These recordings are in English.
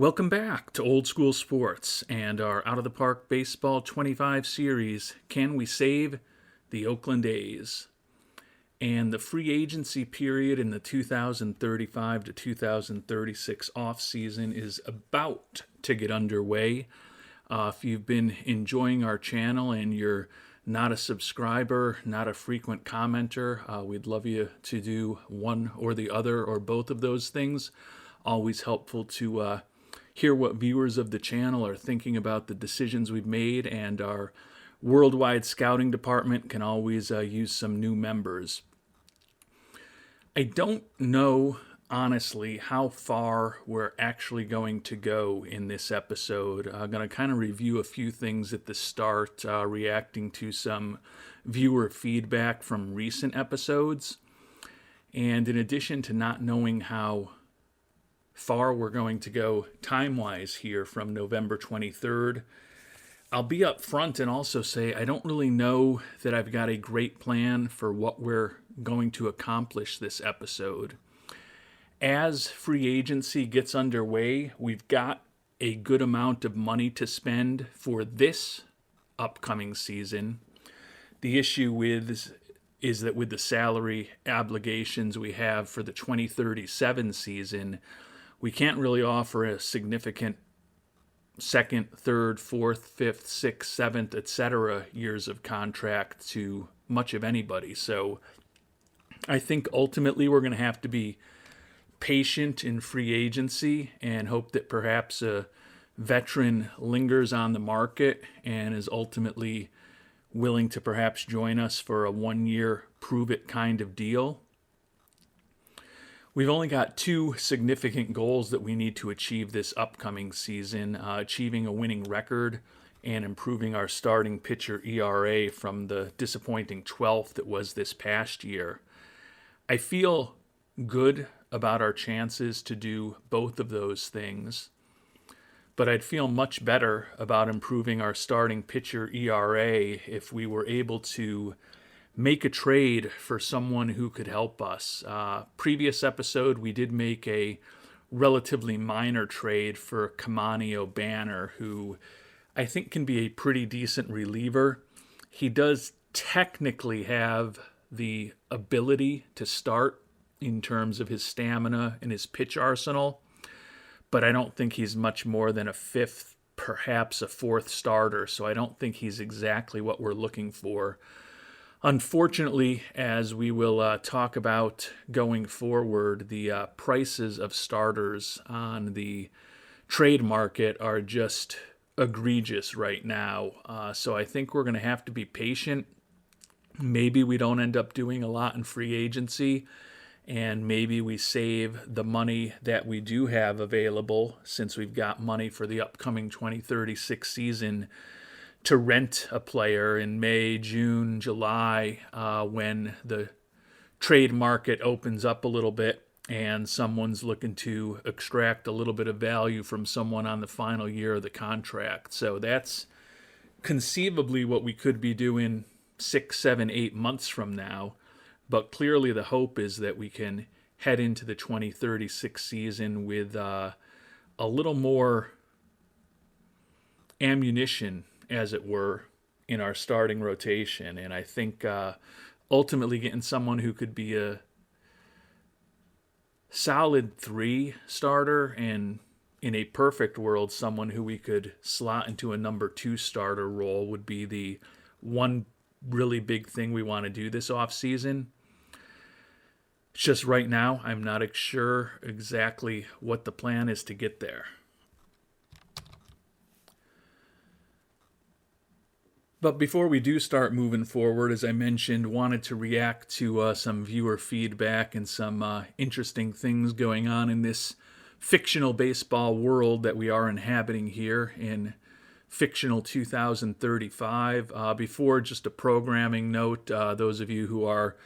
Welcome back to Old School Sports and our Out of the Park Baseball 25 series, Can We Save the Oakland A's? And the free agency period in the 2035 to 2036 offseason is about to get underway. If you've been enjoying our channel and you're not a subscriber, not a frequent commenter, we'd love you to do one or the other or both of those things. Always helpful to hear what viewers of the channel are thinking about the decisions we've made, and our worldwide scouting department can always use some new members. I don't know, honestly, how far we're actually going to go in this episode. I'm going to kind of review a few things at the start, reacting to some viewer feedback from recent episodes. And in addition to not knowing how far we're going to go time-wise here from November 23rd, I'll be up front and also say I don't really know that I've got a great plan for what we're going to accomplish this episode. As free agency gets underway, we've got a good amount of money to spend for this upcoming season. The issue is that with the salary obligations we have for the 2037 season, we can't really offer a significant second, third, fourth, fifth, sixth, seventh, etc. years of contract to much of anybody. So I think ultimately we're going to have to be patient in free agency and hope that perhaps a veteran lingers on the market and is ultimately willing to perhaps join us for a one-year prove-it kind of deal. We've only got two significant goals that we need to achieve this upcoming season, achieving a winning record and improving our starting pitcher ERA from the disappointing 12th that was this past year. I feel good about our chances to do both of those things, but I'd feel much better about improving our starting pitcher ERA if we were able to make a trade for someone who could help us. Previous episode, we did make a relatively minor trade for Kamani O'Banner, who I think can be a pretty decent reliever. He does technically have the ability to start in terms of his stamina and his pitch arsenal, but I don't think he's much more than a fifth, perhaps a fourth starter, so I don't think he's exactly what we're looking for. Unfortunately, as we will talk about going forward, the prices of starters on the trade market are just egregious right now. So I think we're going to have to be patient. Maybe we don't end up doing a lot in free agency, and maybe we save the money that we do have available, since we've got money for the upcoming 2036 season, to rent a player in May, June, July, when the trade market opens up a little bit and someone's looking to extract a little bit of value from someone on the final year of the contract. So that's conceivably what we could be doing 6, 7, 8 months from now. But clearly the hope is that we can head into the 2036 season with a little more ammunition, as it were, in our starting rotation. And I think ultimately getting someone who could be a solid 3 starter, and in a perfect world, someone who we could slot into a number 2 starter role would be the one really big thing we want to do this offseason. It's just right now, I'm not sure exactly what the plan is to get there. But before we do start moving forward, as I mentioned, wanted to react to some viewer feedback and some interesting things going on in this fictional baseball world that we are inhabiting here in fictional 2035. Before, just a programming note, those of you who are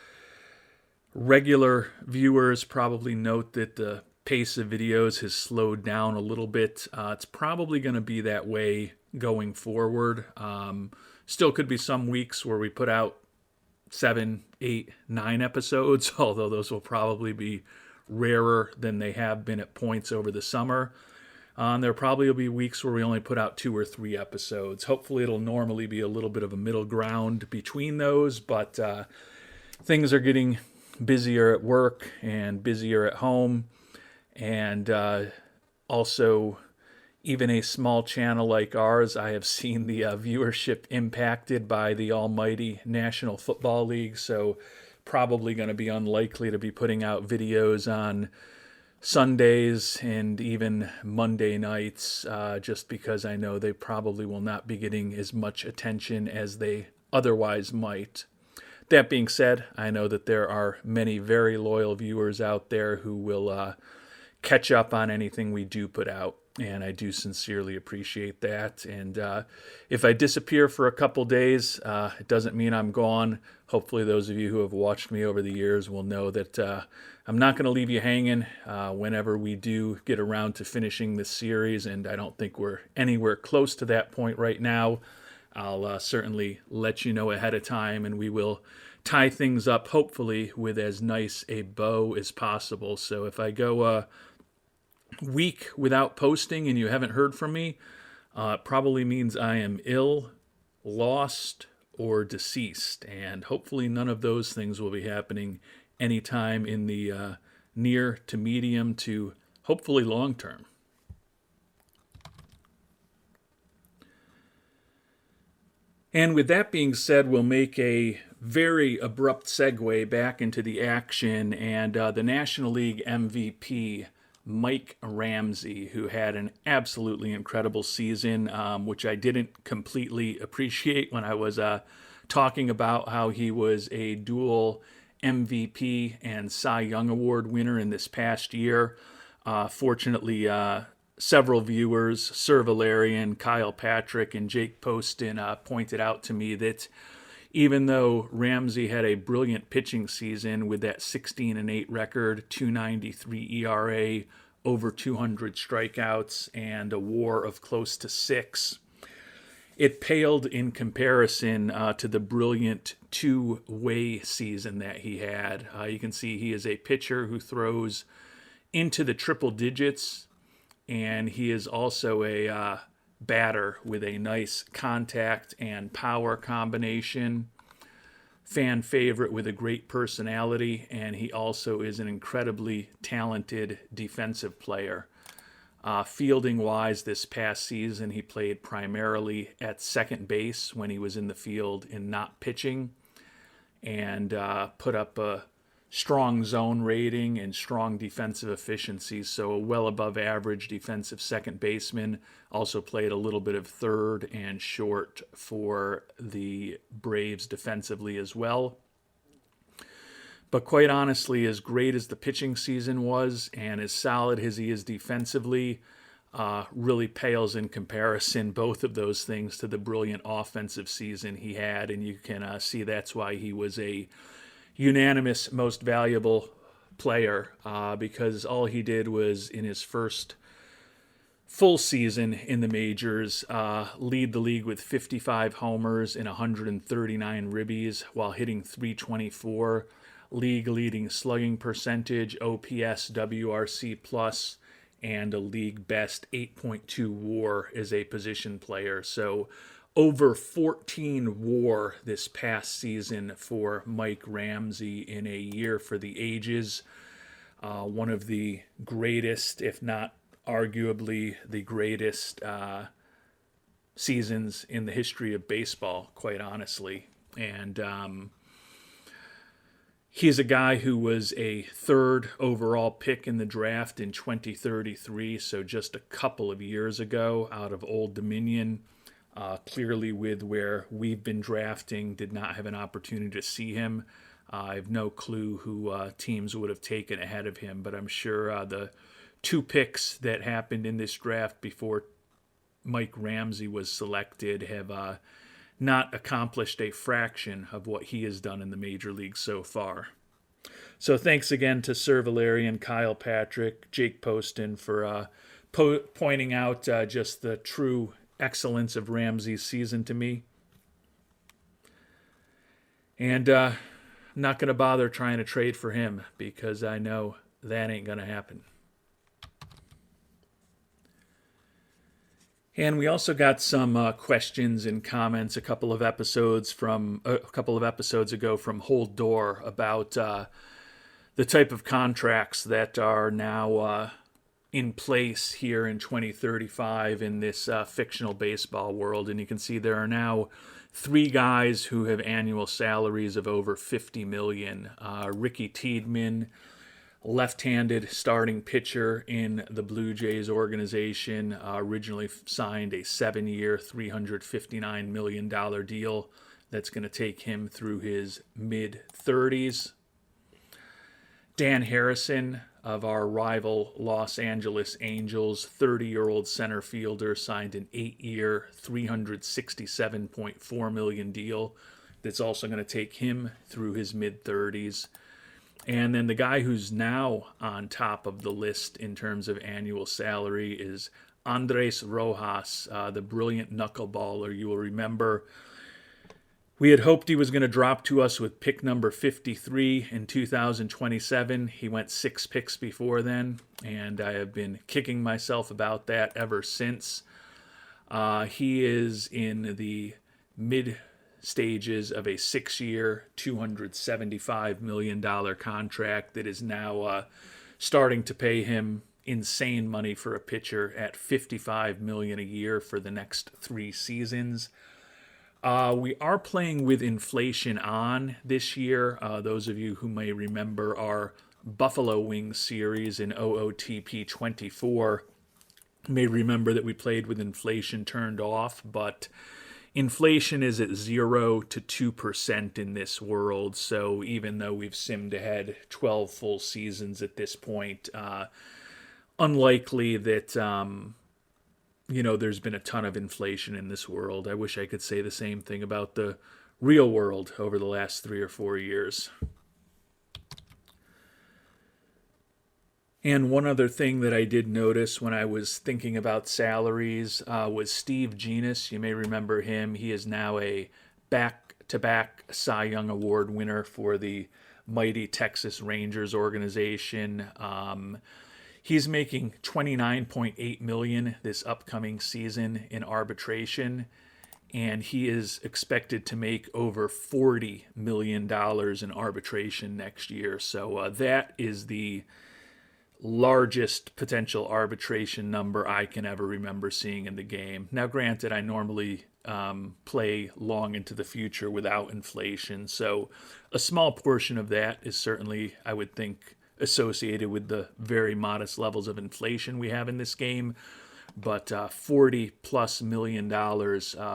regular viewers probably note that the pace of videos has slowed down a little bit. It's probably going to be that way going forward. Still could be some weeks where we put out 7, 8, 9 episodes, although those will probably be rarer than they have been at points over the summer. There probably will be weeks where we only put out 2 or 3 episodes. Hopefully, it'll normally be a little bit of a middle ground between those, but things are getting busier at work and busier at home. And also, even a small channel like ours, I have seen the viewership impacted by the almighty National Football League. So, probably going to be unlikely to be putting out videos on Sundays and even Monday nights, just because I know they probably will not be getting as much attention as they otherwise might. That being said, I know that there are many very loyal viewers out there who will catch up on anything we do put out, and I do sincerely appreciate that. And if I disappear for a couple days, it doesn't mean I'm gone. Hopefully those of you who have watched me over the years will know that I'm not going to leave you hanging whenever we do get around to finishing this series, and I don't think we're anywhere close to that point right now. I'll certainly let you know ahead of time, and we will tie things up, hopefully, with as nice a bow as possible. So if I go a week without posting and you haven't heard from me, it probably means I am ill, lost, or deceased. And hopefully none of those things will be happening anytime in the near to medium to hopefully long term. And with that being said, we'll make a very abrupt segue back into the action, and the National League MVP, Mike Ramsey, who had an absolutely incredible season, which I didn't completely appreciate when I was talking about how he was a dual MVP and Cy Young Award winner in this past year. Fortunately, several viewers, Sir Valerian, Kyle Patrick, and Jake Poston, pointed out to me that even though Ramsey had a brilliant pitching season with that 16-8 record, 2.93 ERA, over 200 strikeouts, and a WAR of close to 6, it paled in comparison to the brilliant two-way season that he had. You can see he is a pitcher who throws into the triple digits, and he is also a batter with a nice contact and power combination. Fan favorite with a great personality, and he also is an incredibly talented defensive player. Fielding-wise, this past season, he played primarily at second base when he was in the field and not pitching, and put up a strong zone rating and strong defensive efficiency, so a well above average defensive second baseman. Also played a little bit of third and short for the Braves defensively as well. But quite honestly, as great as the pitching season was and as solid as he is defensively, really pales in comparison, both of those things, to the brilliant offensive season he had. And you can see that's why he was a unanimous most valuable player, because all he did was, in his first full season in the majors, lead the league with 55 homers and 139 ribbies while hitting .324, league-leading slugging percentage, OPS, WRC+, and a league-best 8.2 WAR as a position player. So over 14 WAR this past season for Mike Ramsey in a year for the ages. One of the greatest, if not arguably the greatest seasons in the history of baseball, quite honestly. And he's a guy who was a third overall pick in the draft in 2033, so just a couple of years ago, out of Old Dominion. Clearly, with where we've been drafting, did not have an opportunity to see him. I have no clue who teams would have taken ahead of him, but I'm sure the 2 picks that happened in this draft before Mike Ramsey was selected have not accomplished a fraction of what he has done in the major leagues so far. So thanks again to Sir Valerian, Kyle Patrick, Jake Poston for pointing out just the true excellence of Ramsey's season to me. And I'm not going to bother trying to trade for him because I know that ain't going to happen. And we also got some questions and comments a couple of episodes ago from Hold Door about the type of contracts that are now in place here in 2035 in this fictional baseball world. And you can see there are now three guys who have annual salaries of over $50 million. Ricky Tiedemann, left-handed starting pitcher in the Blue Jays organization, originally signed a 7-year, $359 million deal that's going to take him through his mid-30s. Dan Harrison of our rival Los Angeles Angels, 30-year-old center fielder, signed an 8-year, $367.4 million deal that's also going to take him through his mid-30s. And then the guy who's now on top of the list in terms of annual salary is Andres Rojas, the brilliant knuckleballer. You will remember we had hoped he was going to drop to us with pick number 53 in 2027. He went 6 picks before then, and I have been kicking myself about that ever since. He is in the mid stages of a 6-year, $275 million contract that is now starting to pay him insane money for a pitcher at $55 million a year for the next 3 seasons. We are playing with inflation on this year. Those of you who may remember our Buffalo Wings series in OOTP 24 may remember that we played with inflation turned off, but inflation is at 0 to 2% in this world, so even though we've simmed ahead 12 full seasons at this point, unlikely that there's been a ton of inflation in this world. I wish I could say the same thing about the real world over the last 3 or 4 years. And one other thing that I did notice when I was thinking about salaries was Steve Jenas. You may remember him. He is now a back-to-back Cy Young Award winner for the mighty Texas Rangers organization. He's making $29.8 million this upcoming season in arbitration, and he is expected to make over $40 million in arbitration next year. So that is the largest potential arbitration number I can ever remember seeing in the game. Now, granted, I normally play long into the future without inflation, so a small portion of that is certainly, I would think, associated with the very modest levels of inflation we have in this game. But $40+ million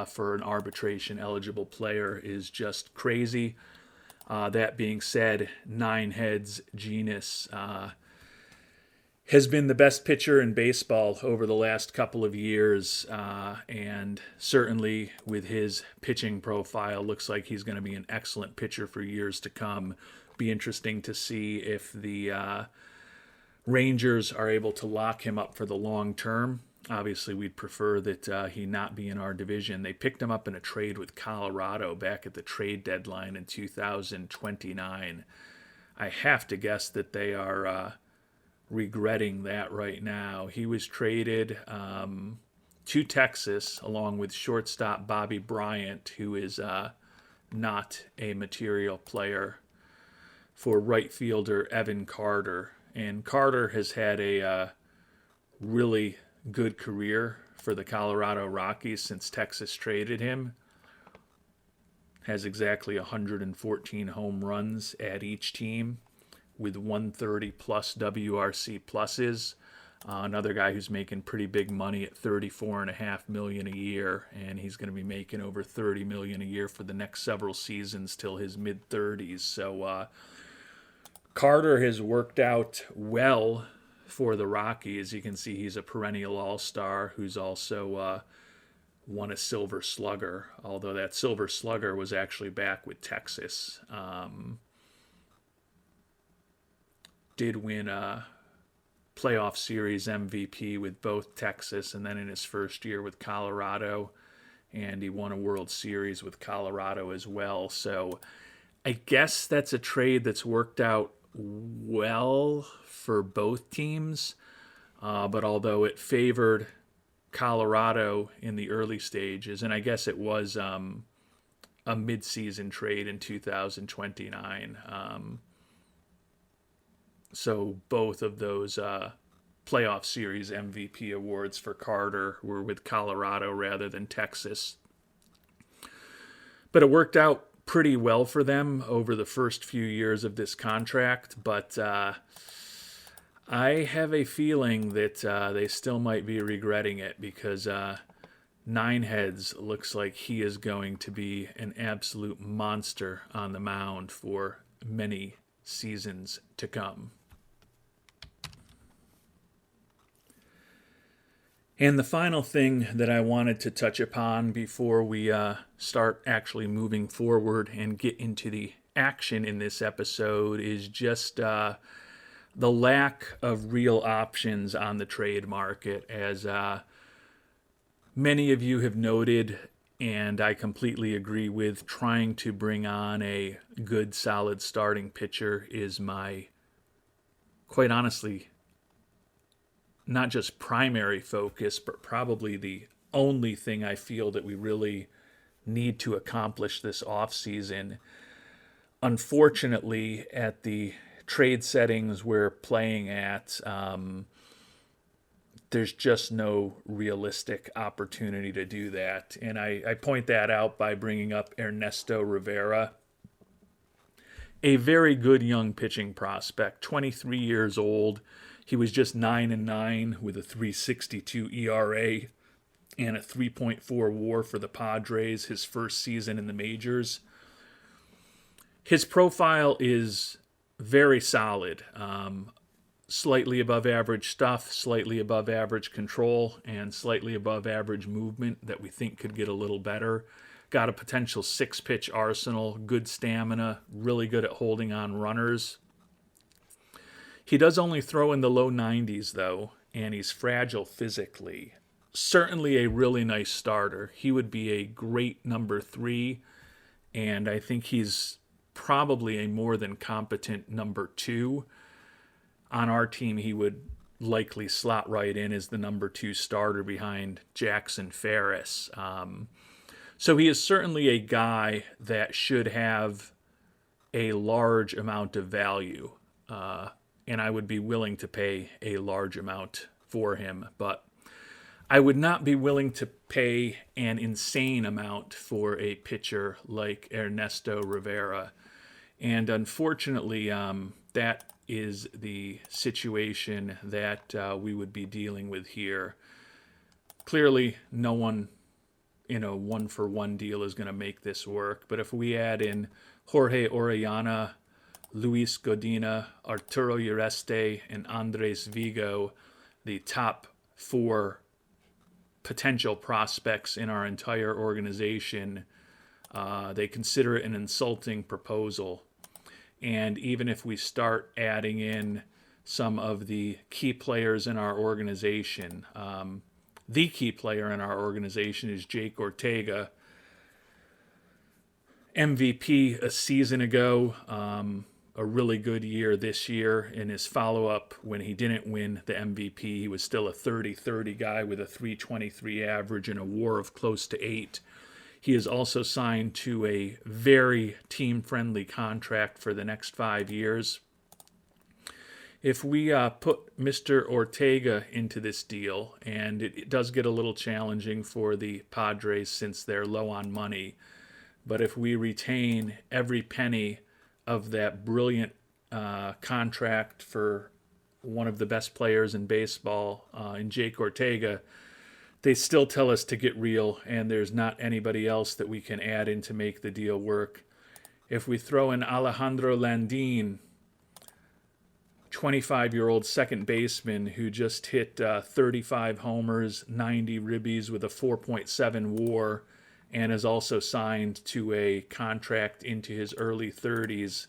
for an arbitration eligible player is just crazy. That being said, Nine Heads Jenas has been the best pitcher in baseball over the last couple of years, and certainly with his pitching profile, looks like he's going to be an excellent pitcher for years to come. Be interesting to see if the Rangers are able to lock him up for the long term. Obviously, we'd prefer that he not be in our division. They picked him up in a trade with Colorado back at the trade deadline in 2029. I have to guess that they are regretting that right now. He was traded to Texas along with shortstop Bobby Bryant, who is not a material player, for right fielder Evan Carter. And Carter has had a really good career for the Colorado Rockies since Texas traded him. Has exactly 114 home runs at each team with 130 plus WRC pluses. Another guy who's making pretty big money at $34.5 million a year, and he's going to be making over $30 million a year for the next several seasons till his mid-30s. So Carter has worked out well for the Rockies. You can see he's a perennial all-star who's also won a Silver Slugger, although that Silver Slugger was actually back with Texas. Did win a playoff series MVP with both Texas and then in his first year with Colorado, and he won a World Series with Colorado as well. So I guess that's a trade that's worked out well for both teams, but although it favored Colorado in the early stages, and I guess it was a mid-season trade in 2029. So both of those playoff series MVP awards for Carter were with Colorado rather than Texas. But it worked out pretty well for them over the first few years of this contract. But I have a feeling that they still might be regretting it, because Nineheads looks like he is going to be an absolute monster on the mound for many seasons to come. And the final thing that I wanted to touch upon before we start actually moving forward and get into the action in this episode is just the lack of real options on the trade market. As many of you have noted, and I completely agree with, trying to bring on a good, solid starting pitcher is my, quite honestly, not just primary focus, but probably the only thing I feel that we really need to accomplish this offseason. Unfortunately, at the trade settings we're playing at, there's just no realistic opportunity to do that. And I point that out by bringing up Ernesto Rivera, a very good young pitching prospect, 23 years old. He was just 9-9 with a 3.62 ERA and a 3.4 WAR for the Padres his first season in the majors. His profile is very solid. Slightly above average stuff, slightly above average control, and slightly above average movement that we think could get a little better. Got a potential 6-pitch arsenal, good stamina, really good at holding on runners. He does only throw in the low 90s, though, and he's fragile physically. Certainly a really nice starter. He would be a great number 3, and I think he's probably a more than competent number 2. On our team, he would likely slot right in as the number 2 starter behind Jackson Ferris. So he is certainly a guy that should have a large amount of value. And I would be willing to pay a large amount for him. But I would not be willing to pay an insane amount for a pitcher like Ernesto Rivera. And unfortunately, that is the situation that we would be dealing with here. Clearly, no one in a one-for-one deal is going to make this work. But if we add in Jorge Orellana, Luis Godina, Arturo Ureste, and Andres Vigo, the top 4 potential prospects in our entire organization, they consider it an insulting proposal. And even if we start adding in some of the key players in our organization, the key player in our organization is Jake Ortega, MVP a season ago, a really good year this year. In his follow-up, when he didn't win the MVP, he was still a 30-30 guy with a 3.23 average and a WAR of close to 8. He is also signed to a very team-friendly contract for the next 5 years. If we put Mr. Ortega into this deal, and it does get a little challenging for the Padres since they're low on money, but if we retain every penny of that brilliant contract for one of the best players in baseball, in Jake Ortega, they still tell us to get real, and there's not anybody else that we can add in to make the deal work. If we throw in Alejandro Landin, 25-year-old second baseman who just hit 35 homers, 90 ribbies with a 4.7 WAR, and is also signed to a contract into his early 30s,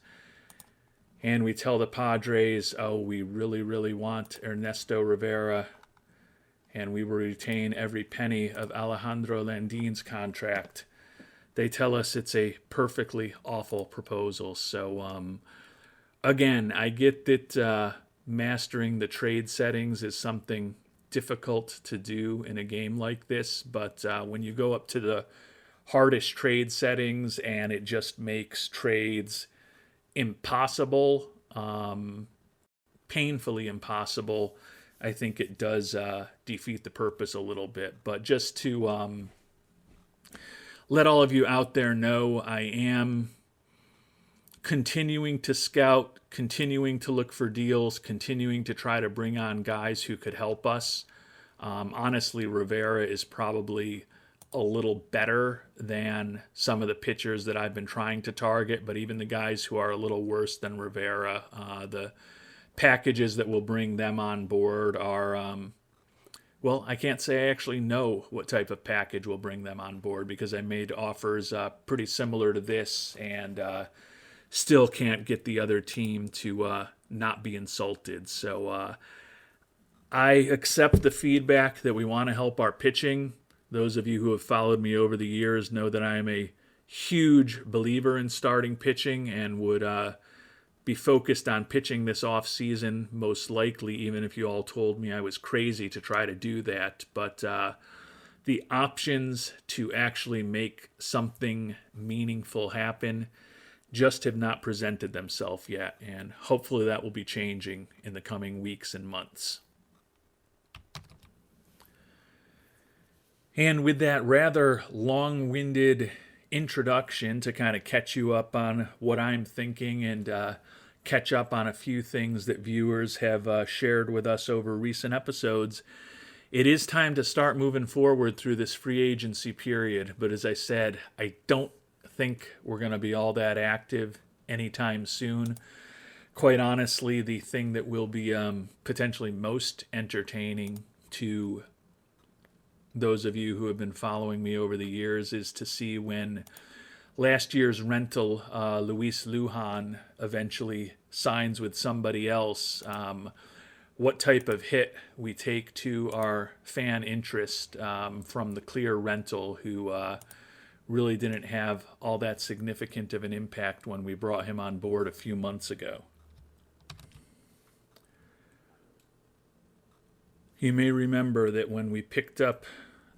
and we tell the Padres, oh, we really, really want Ernesto Rivera, and we will retain every penny of Alejandro Landin's contract. They tell us it's a perfectly awful proposal. So, again, I get that mastering the trade settings is something difficult to do in a game like this, but when you go up to the hardest trade settings and it just makes trades impossible, painfully impossible, I think it does defeat the purpose a little bit. But just to let all of you out there know, I am continuing to scout, continuing to look for deals, continuing to try to bring on guys who could help us. Honestly, Rivera is probably a little better than some of the pitchers that I've been trying to target, but even the guys who are a little worse than Rivera, the packages that will bring them on board are, well, I can't say I actually know what type of package will bring them on board because I made offers pretty similar to this and still can't get the other team to not be insulted. So I accept the feedback that we want to help our pitching. Those of you who have followed me over the years know that I am a huge believer in starting pitching and would be focused on pitching this off season, most likely, even if you all told me I was crazy to try to do that. But the options to actually make something meaningful happen just have not presented themselves yet, and hopefully that will be changing in the coming weeks and months. And with that rather long-winded introduction to kind of catch you up on what I'm thinking and catch up on a few things that viewers have shared with us over recent episodes, it is time to start moving forward through this free agency period. But as I said, I don't think we're going to be all that active anytime soon. Quite honestly, the thing that will be potentially most entertaining to those of you who have been following me over the years is to see when last year's rental, Luis Lujan, eventually signs with somebody else, what type of hit we take to our fan interest from the clear rental, who really didn't have all that significant of an impact when we brought him on board a few months ago. You may remember that when we picked up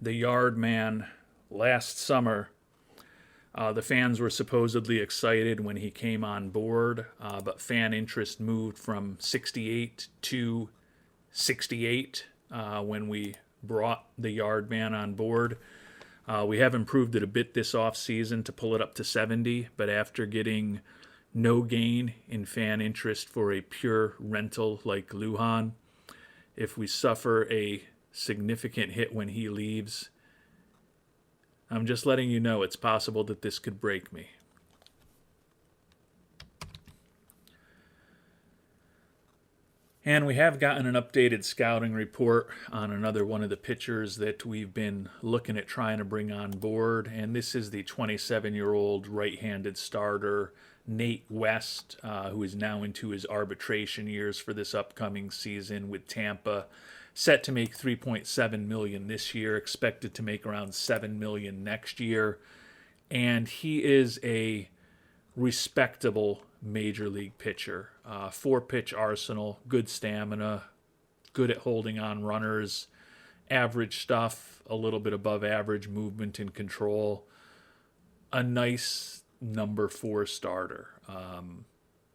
the Yard Man last summer, the fans were supposedly excited when he came on board, but fan interest moved from 68 to 68 when we brought the Yard Man on board. We have improved it a bit this offseason to pull it up to 70, but after getting no gain in fan interest for a pure rental like Lujan, if we suffer a significant hit when he leaves, I'm just letting you know it's possible that this could break me. And we have gotten an updated scouting report on another one of the pitchers that we've been looking at trying to bring on board, and this is the 27-year-old right-handed starter, Nate West, who is now into his arbitration years for this upcoming season with Tampa, set to make $3.7 million this year, expected to make around $7 million next year, and he is a respectable major league pitcher. 4-pitch arsenal, good stamina, good at holding on runners, average stuff, a little bit above average movement and control, a nice number 4 starter.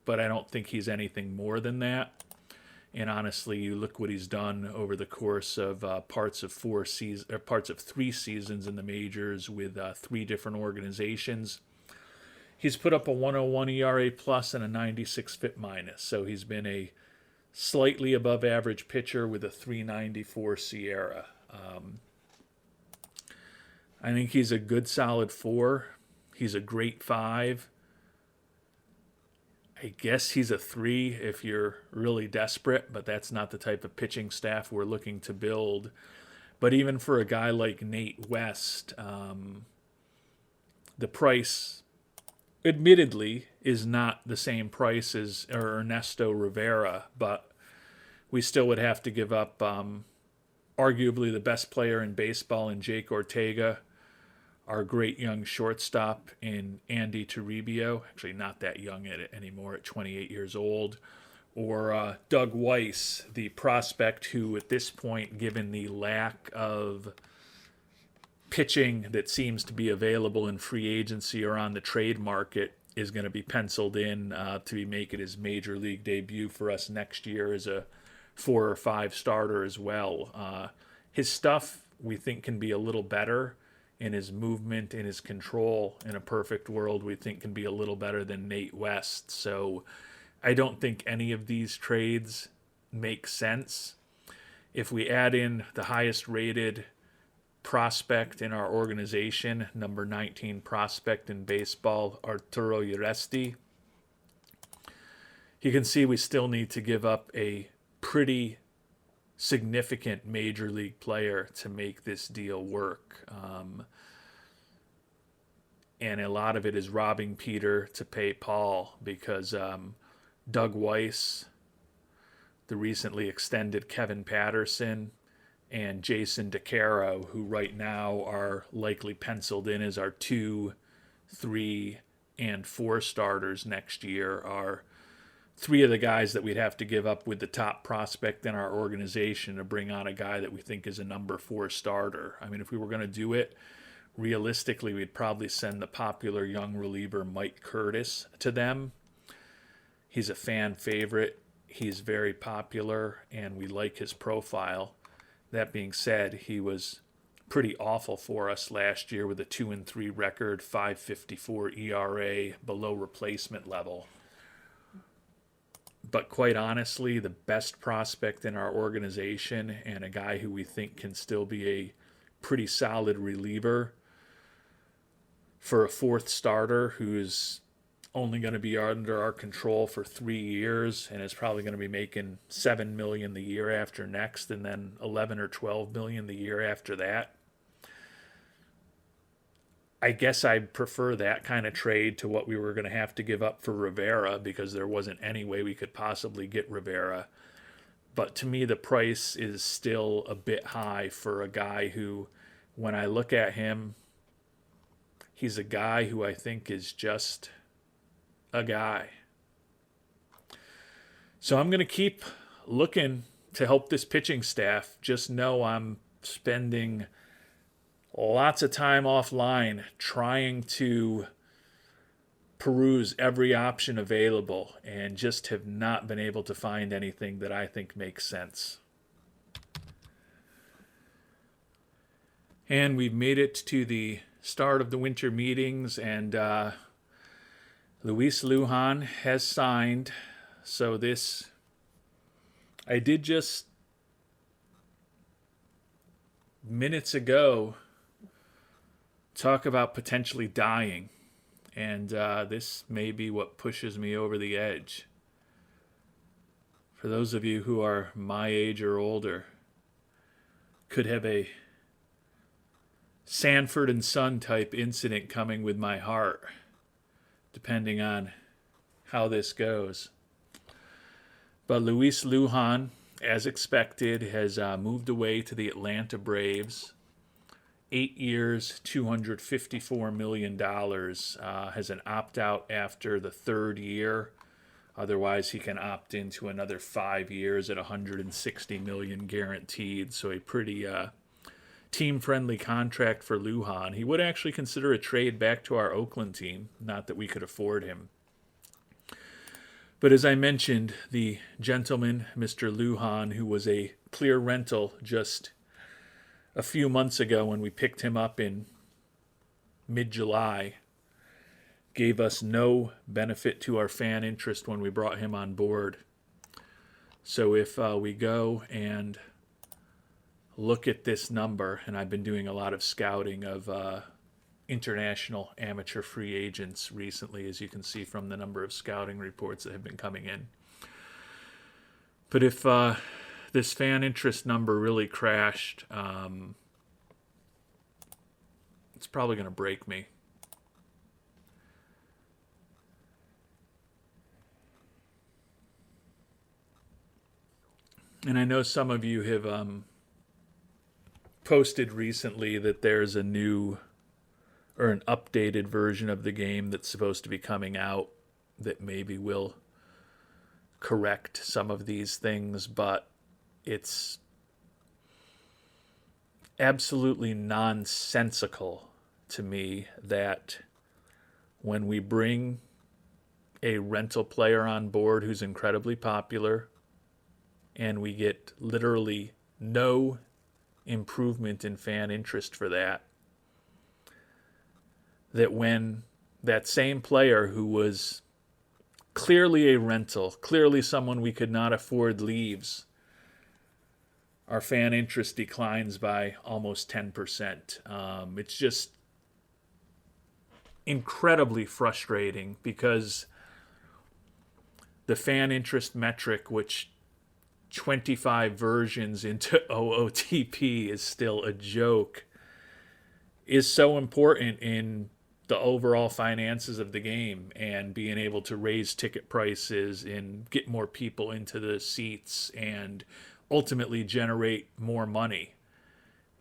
But I don't think he's anything more than that. And honestly, you look what he's done over the course of parts of 3 seasons in the majors with 3 different organizations. He's put up a 101 ERA plus and a 96 FIP minus, so he's been a slightly above average pitcher with a 394 SIERA. I think he's a good solid 4. He's a great 5. I guess he's a 3 if you're really desperate, but that's not the type of pitching staff we're looking to build. But even for a guy like Nate West, the price, admittedly, is not the same price as Ernesto Rivera, but we still would have to give up arguably the best player in baseball in Jake Ortega, our great young shortstop in Andy Toribio, actually not that young at it anymore at 28 years old, or Doug Weiss, the prospect who, at this point, given the lack of pitching that seems to be available in free agency or on the trade market, is going to be penciled in to be making his major league debut for us next year as a 4 or 5 starter as well. His stuff we think can be a little better, and his movement and his control in a perfect world we think can be a little better than Nate West. So I don't think any of these trades make sense. If we add in the highest rated prospect in our organization, number 19 prospect in baseball, Arturo Uresti, you can see we still need to give up a pretty significant major league player to make this deal work. And a lot of it is robbing Peter to pay Paul, because Doug Weiss, the recently extended Kevin Patterson, and Jason DeCaro, who right now are likely penciled in as our 2, 3, and 4 starters next year, are 3 of the guys that we'd have to give up with the top prospect in our organization to bring on a guy that we think is a number 4 starter. I mean, if we were going to do it, realistically, we'd probably send the popular young reliever Mike Curtis to them. He's a fan favorite. He's very popular, and we like his profile. That being said, he was pretty awful for us last year with a 2-3 record, 5.54 ERA, below replacement level. But quite honestly, the best prospect in our organization, and a guy who we think can still be a pretty solid reliever for a 4th starter who's only going to be under our control for 3 years and is probably going to be making $7 million the year after next, and then $11 or $12 million the year after that. I guess I'd prefer that kind of trade to what we were going to have to give up for Rivera, because there wasn't any way we could possibly get Rivera. But to me, the price is still a bit high for a guy who, when I look at him, he's a guy who I think is just a guy. So I'm going to keep looking to help this pitching staff. Just know I'm spending lots of time offline trying to peruse every option available, and just have not been able to find anything that I think makes sense. And we've made it to the start of the winter meetings, and Luis Lujan has signed. So this, I did just minutes ago talk about potentially dying, and this may be what pushes me over the edge. For those of you who are my age or older, could have a Sanford and Son type incident coming with my heart, depending on how this goes. But Luis Lujan, as expected, has moved away to the Atlanta Braves. 8 years, $254 million, has an opt-out after the 3rd year. Otherwise, he can opt into another 5 years at $160 million guaranteed. So a pretty team-friendly contract for Lujan. He would actually consider a trade back to our Oakland team, not that we could afford him. But as I mentioned, the gentleman, Mr. Lujan, who was a clear rental just a few months ago when we picked him up in mid-July, gave us no benefit to our fan interest when we brought him on board. So if we go and look at this number, and I've been doing a lot of scouting of international amateur free agents recently, as you can see from the number of scouting reports that have been coming in. But if this fan interest number really crashed, it's probably going to break me. And I know some of you have posted recently that there's a new or an updated version of the game that's supposed to be coming out that maybe will correct some of these things, but it's absolutely nonsensical to me that when we bring a rental player on board who's incredibly popular and we get literally no improvement in fan interest for that, that when that same player who was clearly a rental, clearly someone we could not afford, leaves, our fan interest declines by almost 10%. It's just incredibly frustrating because the fan interest metric, which 25 versions into OOTP is still a joke, is so important in the overall finances of the game and being able to raise ticket prices and get more people into the seats and ultimately generate more money.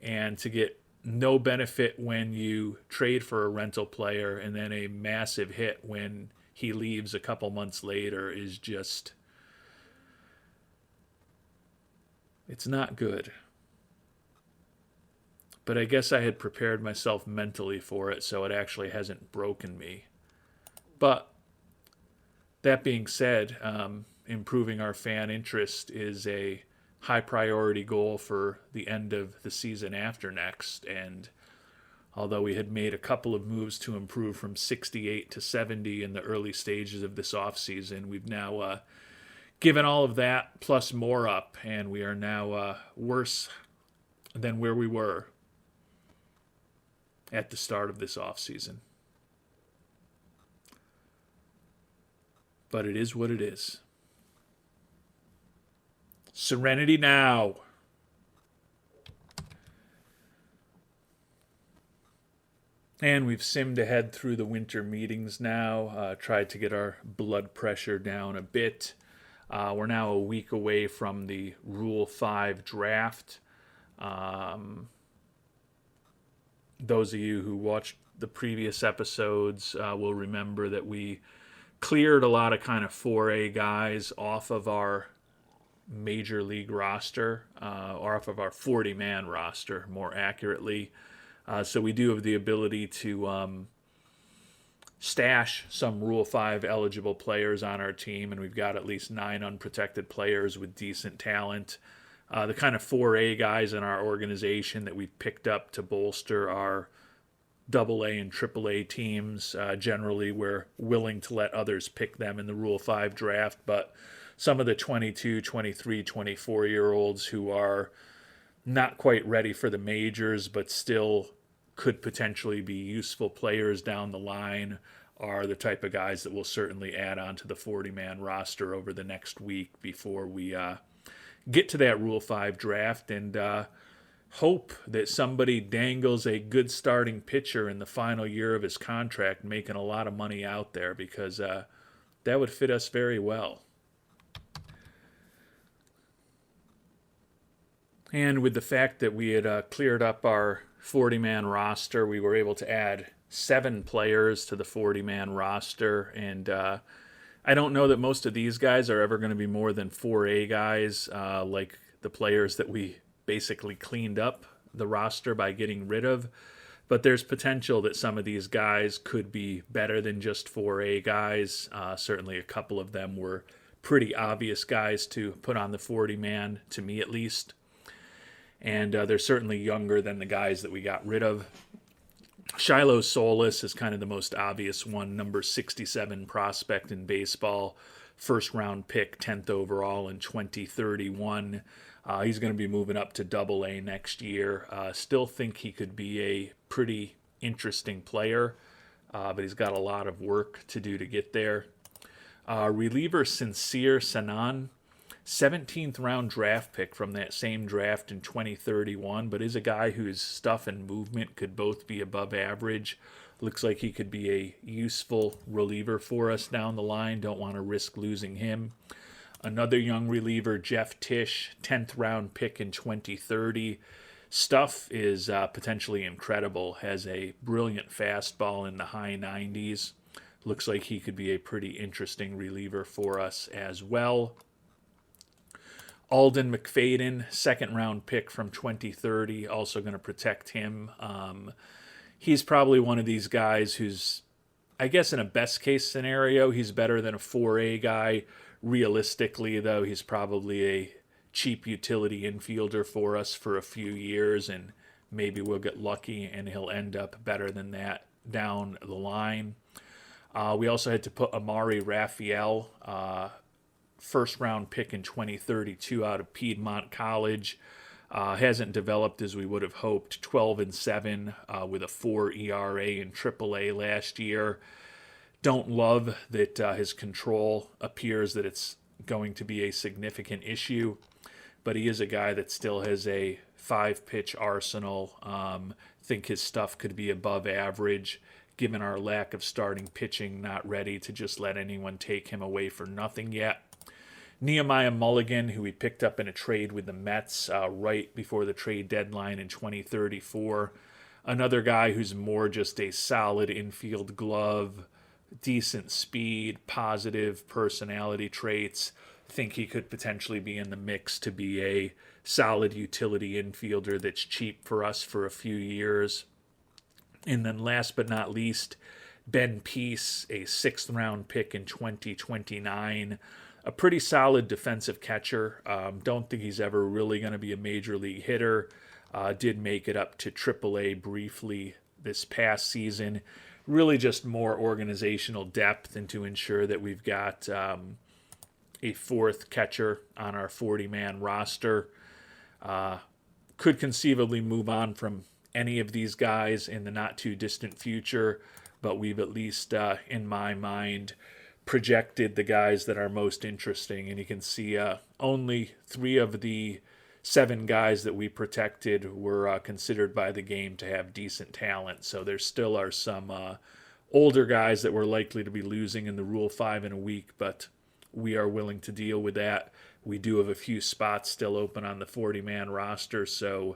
And to get no benefit when you trade for a rental player and then a massive hit when he leaves a couple months later is just, it's not good. But I guess I had prepared myself mentally for it, so it actually hasn't broken me. But that being said, improving our fan interest is a high priority goal for the end of the season after next. And although we had made a couple of moves to improve from 68 to 70 in the early stages of this offseason, we've now given all of that plus more up, and we are now worse than where we were at the start of this offseason. But it is what it is. Serenity now. And we've simmed ahead through the winter meetings now, tried to get our blood pressure down a bit. We're now a week away from the Rule 5 draft. Those of you who watched the previous episodes will remember that we cleared a lot of kind of 4A guys off of our major league roster, or off of our 40-man roster, more accurately. So we do have the ability to stash some Rule 5 eligible players on our team, and we've got at least 9 unprotected players with decent talent. The kind of 4A guys in our organization that we've picked up to bolster our AA and AAA teams. Generally, we're willing to let others pick them in the Rule 5 draft, but some of the 22, 23, 24-year-olds who are not quite ready for the majors but still could potentially be useful players down the line are the type of guys that we'll certainly add on to the 40-man roster over the next week before we get to that Rule 5 draft, and hope that somebody dangles a good starting pitcher in the final year of his contract, making a lot of money out there, because that would fit us very well. And with the fact that we had cleared up our 40-man roster, we were able to add 7 players to the 40-man roster. And I don't know that most of these guys are ever going to be more than 4A guys, like the players that we basically cleaned up the roster by getting rid of. But there's potential that some of these guys could be better than just 4A guys. Certainly a couple of them were pretty obvious guys to put on the 40-man, to me at least. And they're certainly younger than the guys that we got rid of. Shiloh Solis is kind of the most obvious one, number 67 prospect in baseball, first-round pick, 10th overall in 2031. He's going to be moving up to AA next year. Still think he could be a pretty interesting player, but he's got a lot of work to do to get there. Reliever Sincere Sanan, 17th round draft pick from that same draft in 2031, but is a guy whose stuff and movement could both be above average. Looks like he could be a useful reliever for us down the line. Don't want to risk losing him. Another young reliever, Jeff Tisch, 10th round pick in 2030. Stuff is potentially incredible. Has a brilliant fastball in the high 90s. looks like he could be a pretty interesting reliever for us as well. Alden McFadden, second-round pick from 2030, also going to protect him. He's probably one of these guys who's, I guess in a best-case scenario, he's better than a 4A guy. Realistically, though, he's probably a cheap utility infielder for us for a few years, and maybe we'll get lucky and he'll end up better than that down the line. We also had to put Amari Raphael, first round pick in 2032 out of Piedmont College. Hasn't developed as we would have hoped. 12-7 with a 4 ERA in AAA last year. Don't love that his control appears that it's going to be a significant issue, but he is a guy that still has a 5-pitch arsenal. Think his stuff could be above average, given our lack of starting pitching, not ready to just let anyone take him away for nothing yet. Nehemiah Mulligan, who we picked up in a trade with the Mets right before the trade deadline in 2034. Another guy who's more just a solid infield glove, decent speed, positive personality traits. Think he could potentially be in the mix to be a solid utility infielder that's cheap for us for a few years. And then last but not least, Ben Peace, a 6th-round pick in 2029. A pretty solid defensive catcher. Don't think he's ever really going to be a major league hitter. Did make it up to AAA briefly this past season. Really just more organizational depth and to ensure that we've got a 4th catcher on our 40-man roster. Could conceivably move on from any of these guys in the not-too-distant future, but we've at least, in my mind, projected the guys that are most interesting, and you can see only 3 of the 7 guys that we protected were considered by the game to have decent talent. So there still are some older guys that we're likely to be losing in the Rule 5 in a week, but we are willing to deal with that. We do have a few spots still open on the 40-man roster, so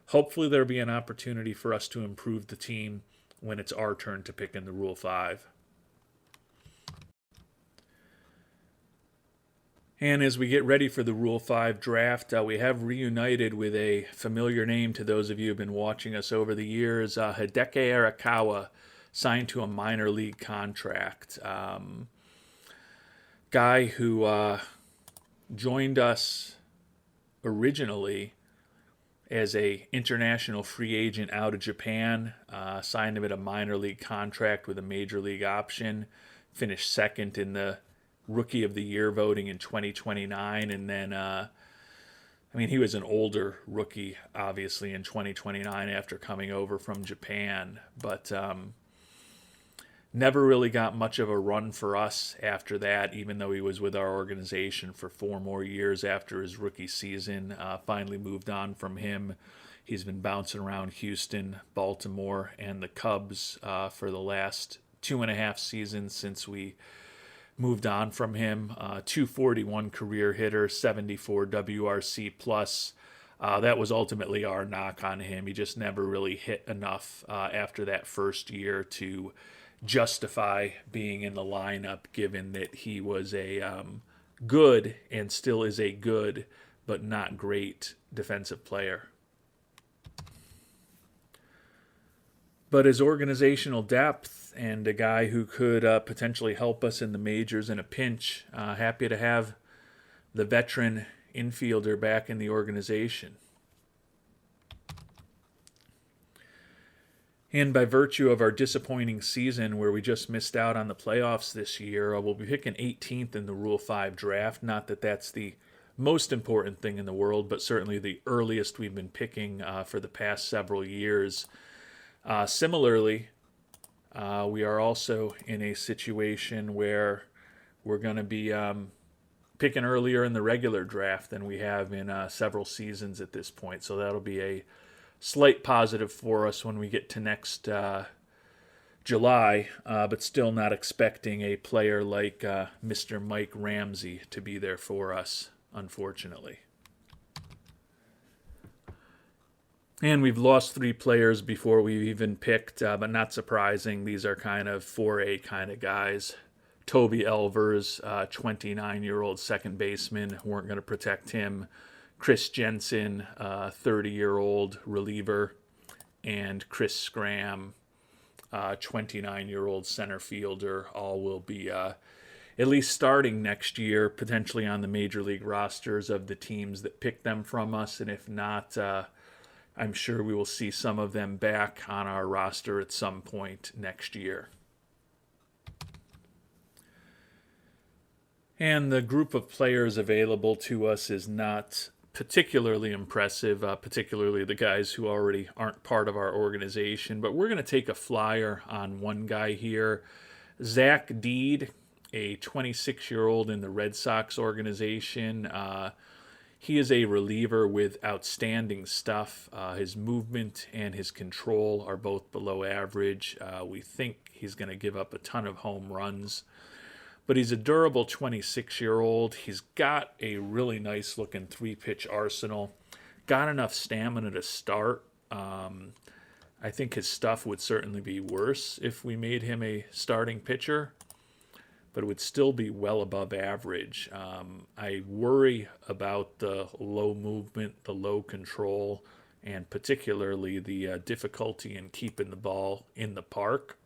hopefully there'll be an opportunity for us to improve the team when it's our turn to pick in the Rule 5. And as we get ready for the Rule 5 draft, we have reunited with a familiar name to those of you who have been watching us over the years. Hideki Arakawa signed to a minor league contract. Guy who joined us originally as a international free agent out of Japan. Signed him at a minor league contract with a major league option. Finished 2nd in the Rookie of the Year voting in 2029, and then he was an older rookie obviously in 2029 after coming over from Japan, but never really got much of a run for us after that, even though he was with our organization for 4 more years after his rookie season. Finally moved on from him. He's been bouncing around Houston, Baltimore, and the Cubs for the last 2.5 seasons since we moved on from him. 241 career hitter, 74 WRC plus. That was ultimately our knock on him. He just never really hit enough after that first year to justify being in the lineup, given that he was a good and still is a good but not great defensive player. But his organizational depth and a guy who could potentially help us in the majors in a pinch, happy to have the veteran infielder back in the organization. And by virtue of our disappointing season where we just missed out on the playoffs this year, we'll be picking 18th in the Rule 5 draft. Not that that's the most important thing in the world, but certainly the earliest we've been picking for the past several years. Similarly, we are also in a situation where we're going to be picking earlier in the regular draft than we have in several seasons at this point. So that'll be a slight positive for us when we get to next July, but still not expecting a player like Mr. Mike Ramsey to be there for us, unfortunately. And we've lost 3 players before we've even picked, but not surprising. These are kind of 4A kind of guys. Toby Elvers, 29-year-old second baseman, weren't going to protect him. Chris Jensen, 30-year-old reliever. And Chris Scram, 29-year-old center fielder. All will be at least starting next year, potentially on the major league rosters of the teams that pick them from us. And if not, I'm sure we will see some of them back on our roster at some point next year. And the group of players available to us is not particularly impressive, particularly the guys who already aren't part of our organization. But we're going to take a flyer on one guy here. Zach Deed, a 26-year-old in the Red Sox organization. He is a reliever with outstanding stuff. His movement and his control are both below average. We think he's going to give up a ton of home runs. But he's a durable 26-year-old. He's got a really nice-looking 3-pitch arsenal. Got enough stamina to start. I think his stuff would certainly be worse if we made him a starting pitcher, but it would still be well above average. I worry about the low movement, the low control, and particularly the difficulty in keeping the ball in the park.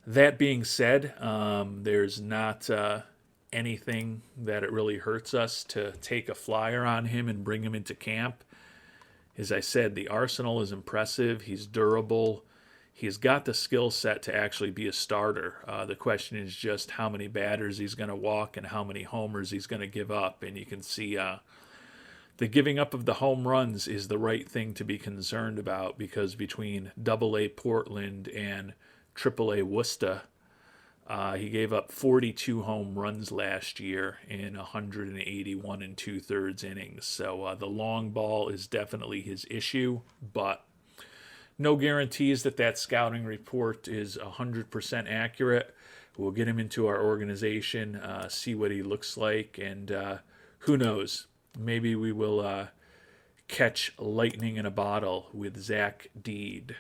That being said, there's not anything that it really hurts us to take a flyer on him and bring him into camp. As I said, the arsenal is impressive. He's durable. He's got the skill set to actually be a starter. The question is just how many batters he's going to walk and how many homers he's going to give up. And you can see the giving up of the home runs is the right thing to be concerned about, because between AA Portland and AAA Worcester, he gave up 42 home runs last year in 181 and 2/3 innings. So the long ball is definitely his issue, but no guarantees that scouting report is 100% accurate. We'll get him into our organization, see what he looks like, and who knows, maybe we will catch lightning in a bottle with Zach Deed.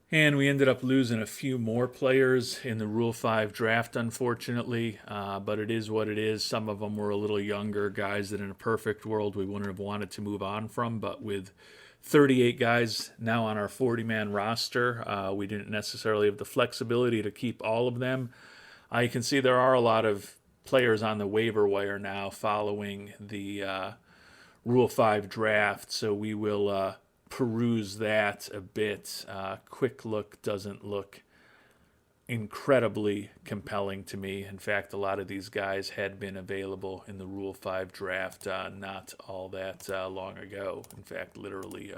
And we ended up losing a few more players in the Rule 5 draft, unfortunately. But it is what it is. Some of them were a little younger, guys that in a perfect world we wouldn't have wanted to move on from. But with 38 guys now on our 40-man roster, we didn't necessarily have the flexibility to keep all of them. You can see there are a lot of players on the waiver wire now following the Rule 5 draft. So we will peruse that a bit. Quick look doesn't look incredibly compelling to me. In fact, a lot of these guys had been available in the Rule 5 draft not all that long ago. In fact, literally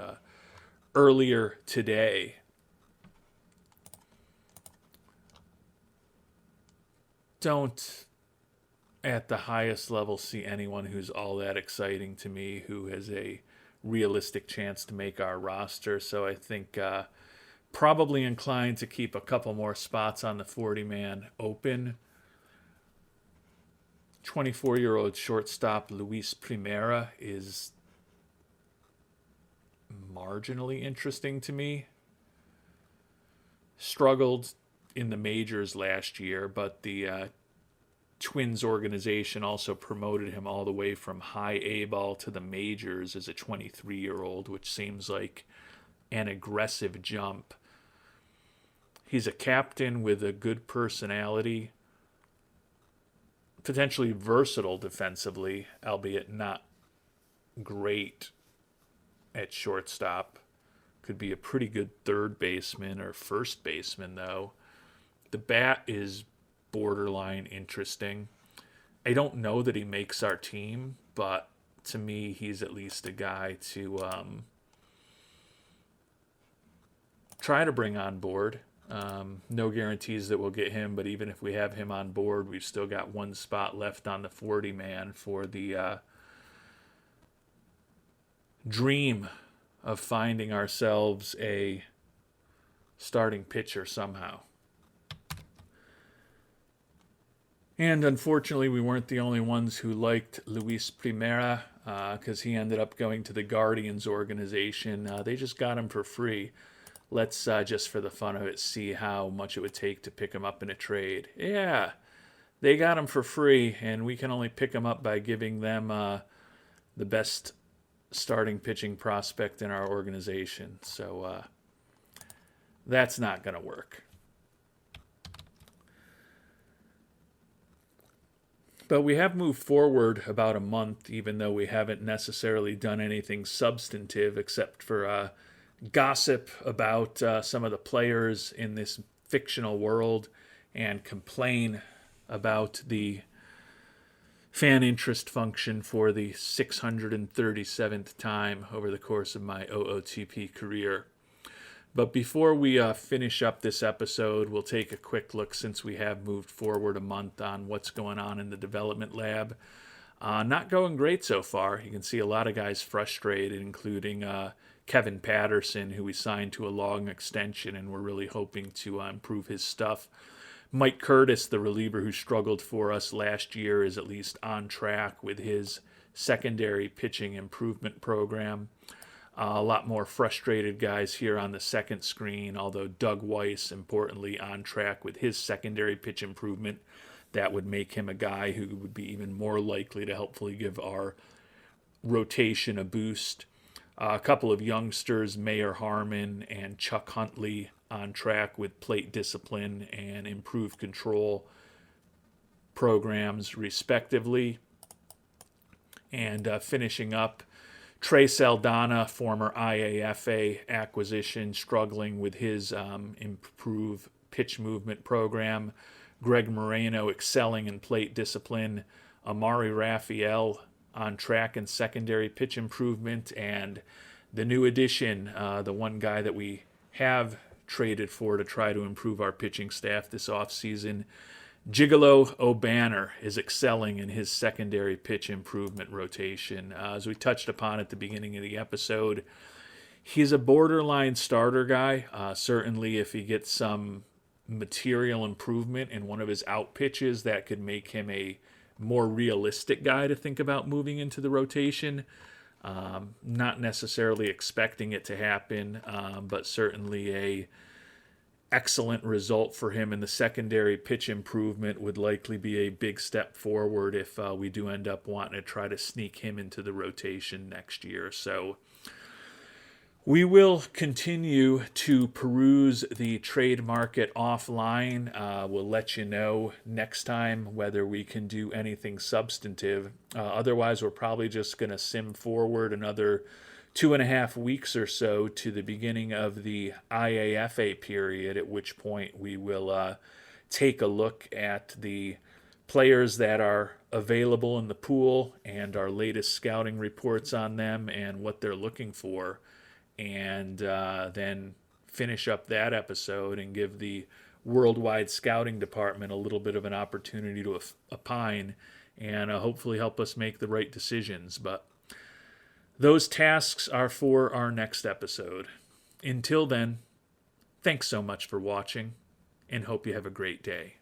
earlier today. Don't at the highest level see anyone who's all that exciting to me, who has a realistic chance to make our roster. So I think probably inclined to keep a couple more spots on the 40-man open. 24-year-old shortstop Luis Primera is marginally interesting to me. Struggled in the majors last year, but the Twins organization also promoted him all the way from high A ball to the majors as a 23-year-old, which seems like an aggressive jump. He's a captain with a good personality, potentially versatile defensively, albeit not great at shortstop. Could be a pretty good third baseman or first baseman, though. The bat is borderline interesting. I don't know that he makes our team, but to me, he's at least a guy to try to bring on board. No guarantees that we'll get him, but even if we have him on board, we've still got one spot left on the 40-man for the dream of finding ourselves a starting pitcher somehow. And unfortunately, we weren't the only ones who liked Luis Primera. because he ended up going to the Guardians organization. They just got him for free. Let's, just for the fun of it, see how much it would take to pick him up in a trade. Yeah, they got him for free, and we can only pick him up by giving them the best starting pitching prospect in our organization. So that's not going to work. But we have moved forward about a month, even though we haven't necessarily done anything substantive except for gossip about some of the players in this fictional world and complain about the fan interest function for the 637th time over the course of my OOTP career. But before we finish up this episode, we'll take a quick look, since we have moved forward a month, on what's going on in the development lab. Not going great so far. You can see a lot of guys frustrated, including Kevin Patterson, who we signed to a long extension, and we're really hoping to improve his stuff. Mike Curtis, the reliever who struggled for us last year, is at least on track with his secondary pitching improvement program. A lot more frustrated guys here on the second screen, although Doug Weiss, importantly, on track with his secondary pitch improvement. That would make him a guy who would be even more likely to helpfully give our rotation a boost. A couple of youngsters, Mayor Harmon and Chuck Huntley, on track with plate discipline and improved control programs, respectively. And finishing up, Trey Saldana, former IAFA acquisition, struggling with his improved pitch movement program. Greg Moreno excelling in plate discipline. Amari Raphael on track in secondary pitch improvement. And the new addition, the one guy that we have traded for to try to improve our pitching staff this offseason, Gigolo O'Banner, is excelling in his secondary pitch improvement rotation. As we touched upon at the beginning of the episode, he's a borderline starter guy. Certainly if he gets some material improvement in one of his out pitches, that could make him a more realistic guy to think about moving into the rotation. Not necessarily expecting it to happen, but certainly a excellent result for him in the secondary pitch improvement would likely be a big step forward if we do end up wanting to try to sneak him into the rotation next year. So we will continue to peruse the trade market offline. We'll let you know next time whether we can do anything substantive. Otherwise, we're probably just going to sim forward another 2.5 weeks or so to the beginning of the IAFA period, at which point we will take a look at the players that are available in the pool and our latest scouting reports on them and what they're looking for. And then finish up that episode and give the worldwide scouting department a little bit of an opportunity to opine and hopefully help us make the right decisions. But those tasks are for our next episode. Until then, thanks so much for watching, and hope you have a great day.